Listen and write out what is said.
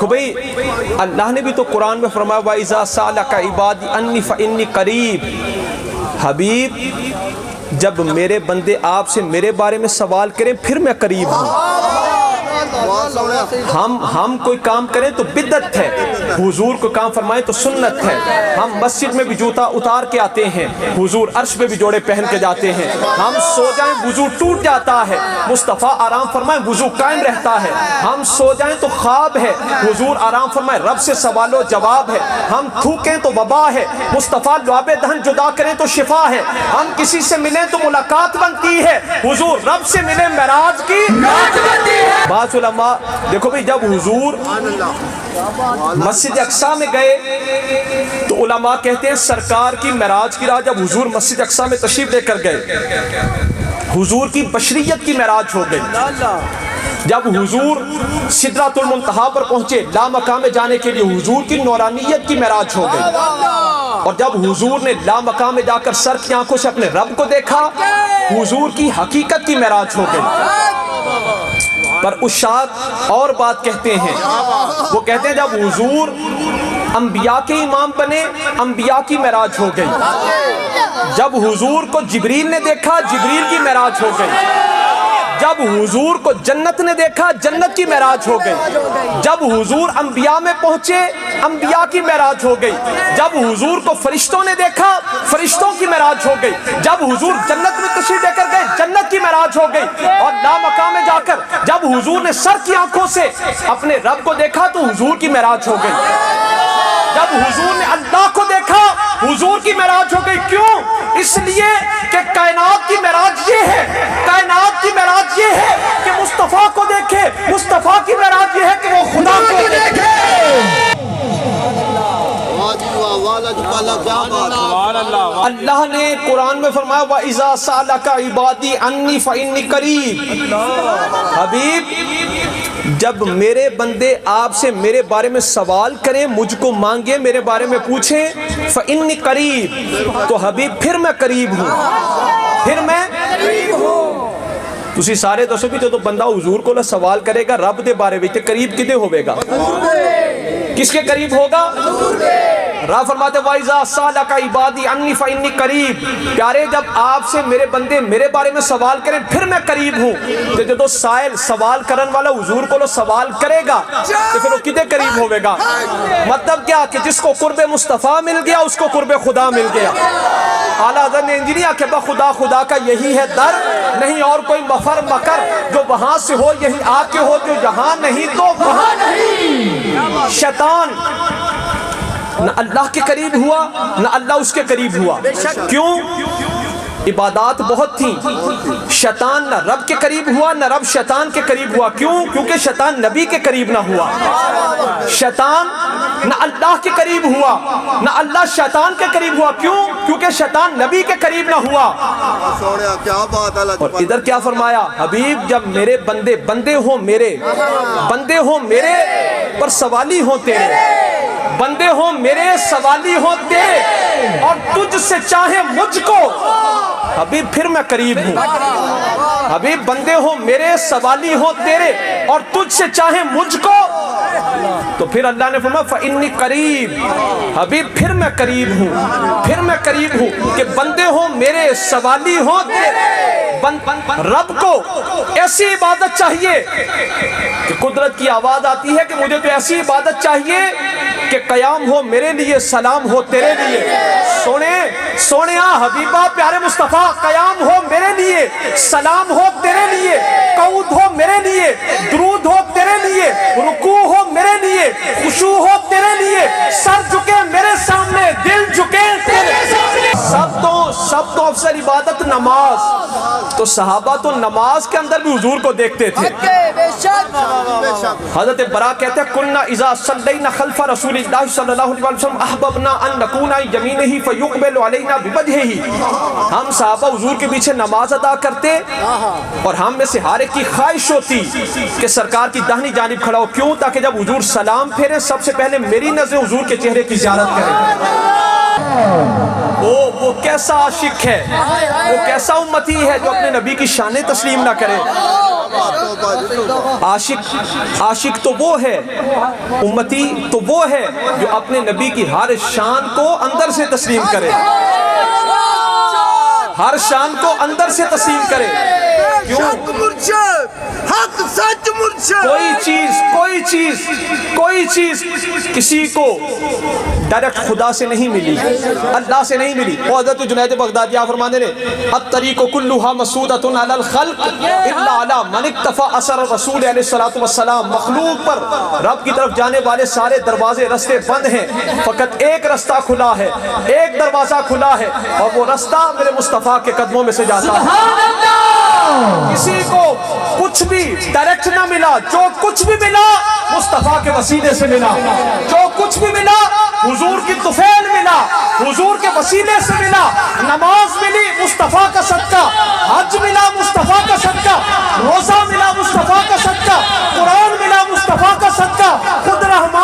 دیکھو بھئی اللہ نے بھی تو قرآن میں فرمایا وَإِذَا سَأَلَكَ عِبَادِي عَنِّي فَإِنِّي قَرِيبٌ، حبیب جب میرے بندے آپ سے میرے بارے میں سوال کریں پھر میں قریب ہوں۔ ہم کوئی کام کریں تو بدعت ہے، حضور کو کام فرمائیں تو سنت ہے۔ ہم مسجد میں بھی جوتا اتار کے آتے ہیں، حضور عرش پہ بھی جوڑے پہن کے جاتے ہیں۔ ہم سو جائیں وضو ٹوٹ جاتا ہے، مصطفیٰ آرام فرمائیں وضو قائم رہتا ہے۔ ہم سو جائیں تو خواب ہے، حضور آرام فرمائیں رب سے سوال و جواب ہے۔ ہم تھوکیں تو وبا ہے، مصطفیٰ لعاب دہن جدا کریں تو شفا ہے۔ ہم کسی سے ملیں تو ملاقات بنتی ہے، حضور رب سے ملیں معراج کی رات بنتی ہے۔ بعض علماء دیکھو بھی جب حضور مسجد اقصیٰ میں گئے تو علماء کہتے ہیں سرکار کی معراج کی رات جب حضور مسجد اقصیٰ میں تشریف لے کر گئے، حضور کی بشریت کی معراج ہو گئی۔ جب حضور سدرۃ المنتہا پر پہنچے لامقام میں جانے کے لیے، حضور کی نورانیت کی معراج ہو گئی۔ اور جب حضور نے لامقام میں جا کر سر کی آنکھوں سے اپنے رب کو دیکھا، حضور کی حقیقت کی معراج ہو گئی۔ پر اشاعت اور بات کہتے ہیں، وہ کہتے ہیں جب حضور انبیاء کے امام بنے، انبیاء کی معراج ہو گئی۔ جب حضور کو جبریل نے دیکھا، جبریل کی معراج ہو گئی۔ جب حضور کو جنت نے دیکھا، جنت کی معراج ہو گئی۔ جب حضور انبیاء میں پہنچے، انبیاء کی معراج ہو گئی۔ جب حضور کو فرشتوں نے دیکھا، فرشتوں کی معراج ہو گئی۔ جب حضور جنت میں تشریف لے کر گئے، جنت کی معراج ہو گئی۔ اور لامقام میں جا کر جب حضور نے سر کی آنکھوں سے اپنے رب کو دیکھا تو حضور کی معراج ہو گئی۔ جب حضور نے اللہ کو دیکھا، حضور کی معراج ہو گئی۔ کیوں؟ اس لیے کہ کائنات کی معراج یہ ہے، کائنات کی معراج یہ ہے کہ مصطفیٰ کو دیکھے، مصطفیٰ کی معراج یہ ہے کہ وہ خدا کو دیکھے۔ اللہ نے قرآن میں فرمایا وَإِذَا سَأَلَكَ عِبَادِي عَنِّي فَإِنِّي قَرِيبٌ، حبیب جب میرے بندے آپ سے میرے بارے میں سوال کریں، مجھ کو مانگیں، میرے بارے میں پوچھیں، فَإِنِّي قَرِيبٌ، تو حبیب پھر میں قریب ہوں، پھر میں قریب ہوں۔ تسی سارے دسو بھی تو بندہ حضور کو سوال کرے گا رب دے بارے میں قریب کدے ہوئے گا؟ کس کے قریب ہوگا؟ رب فرماتے وَإِذَا سَأَلَكَ عِبَادِي عَنِّي فَإِنِّي قَرِيبٌ، پیارے جب آپ سے میرے بندے میرے بارے میں سوال کریں پھر میں قریب ہوں۔ تو جو سائل سوال کرن والا حضور کو سوال کرے گا تو پھر وہ کدے قریب ہوئے گا؟ مطلب کیا کہ جس کو قرب مصطفیٰ مل گیا اس کو قرب خدا مل گیا۔ اعلیٰ حضرت نے انجینئر کہ خدا خدا کا یہی ہے در، نہیں اور کوئی مفر مکر، جو وہاں سے ہو یہی آ کے ہو، جو یہاں نہیں تو وہاں نہیں۔ شیطان نہ اللہ کے قریب ہوا نہ اللہ اس کے قریب ہوا۔ کیوں؟ عبادات بہت تھیں، شیطان نہ رب کے قریب ہوا نہ رب شیطان کے قریب ہوا۔ کیوں؟ کیونکہ شیطان نبی کے قریب نہ ہوا۔ شیطان نہ اللہ کے قریب ہوا نہ اللہ شیطان کے قریب ہوا۔ کیوں؟ کیونکہ شیطان نبی کے قریب نہ ہوا۔ اور ادھر کیا فرمایا؟ حبیب جب میرے بندے ہوں میرے، بندے ہوں میرے پر سوالی ہوں تیرے، بندے ہوں میرے سوالی ہوں تیرے، اور تجھ سے چاہے مجھ کو، حبیب پھر میں قریب ہوں۔ حبیب بندے ہوں میرے سوالی ہوں تیرے، اور تجھ سے چاہے مجھ کو، تو پھر اللہ نے فرمایا فَإِنِّي قَرِيبٌ، حبیب پھر میں قریب ہوں، پھر میں قریب ہوں کہ بندے ہوں میرے سوالی ہوں تیرے۔ رب کو ایسی عبادت چاہیے کہ قدرت کی آواز آتی ہے کہ مجھے تو ایسی عبادت چاہیے کہ قیام ہو میرے لیے، سلام ہو تیرے لیے۔ سونے حبیبہ پیارے مصطفیٰ، قیام ہو میرے لیے، سلام ہو تیرے لیے، قعود ہو میرے لیے، درود ہو تیرے لیے، رکوع ہو میرے لیے، خشوع ہو تیرے لیے، سر جھکے میرے سامنے، دل جھکے تیرے سامنے۔ سب تو افضل عبادت نماز، تو صحابہ تو نماز کے اندر بھی حضور کو دیکھتے تھے۔ حضرت برا کہتے ہیں کننا اذا صلینا خلف رسول اللہ صلی اللہ علیہ وسلم احببنا ان نکون یمینہ فیقبل علینا بوجہہ، ہم صحابہ حضور کے پیچھے نماز ادا کرتے اور ہم میں سے ہر ایک کی خواہش ہوتی کہ سرکار کی داہنی جانب کھڑا ہو۔ کیوں؟ تاکہ جب حضور سلام پھیرے سب سے پہلے میری نظر حضور کے چہرے کی زیارت کریں۔ وہ کیسا عاشق ہے, وہ کیسا امتی ہے جو اپنے نبی کی شان تسلیم نہ کرے. عاشق تو وہ ہے, امتی تو وہ ہے جو اپنے نبی کی ہر شان کو اندر سے تسلیم کرے, ہر شان کو اندر سے تسلیم کرے. کیوں؟ حق سچ مرشد. کوئی چیز کسی کو ڈائریکٹ خدا سے نہیں ملی, اللہ سے نہیں ملی. وہ حضرت جنید بغدادی فرمانے نے الطریق کلھا مسودۃ علی الخلق الا علی من اقتفى اثر الرسول علیہ الصلوۃ والسلام. مخلوق پر رب کی طرف جانے والے سارے دروازے رستے بند ہیں, فقط ایک رستہ کھلا ہے, ایک دروازہ کھلا ہے, اور وہ رستہ میرے مصطفیٰ کے قدموں میں سے جاتا ہے. کسی کو کچھ بھی ڈائریکٹ نہ ملا, جو کچھ بھی ملا مصطفیٰ کے وسیلے سے ملا. جو کچھ بھی ملا حضور کی طفیل ملا, حضور کے وسیلے سے ملا. نماز ملی مصطفیٰ کا صدقہ, حج ملا مصطفیٰ کا صدقہ, روزہ ملا مصطفیٰ کا صدقہ, قرآن ملا مصطفیٰ کا صدقہ, خود رحمت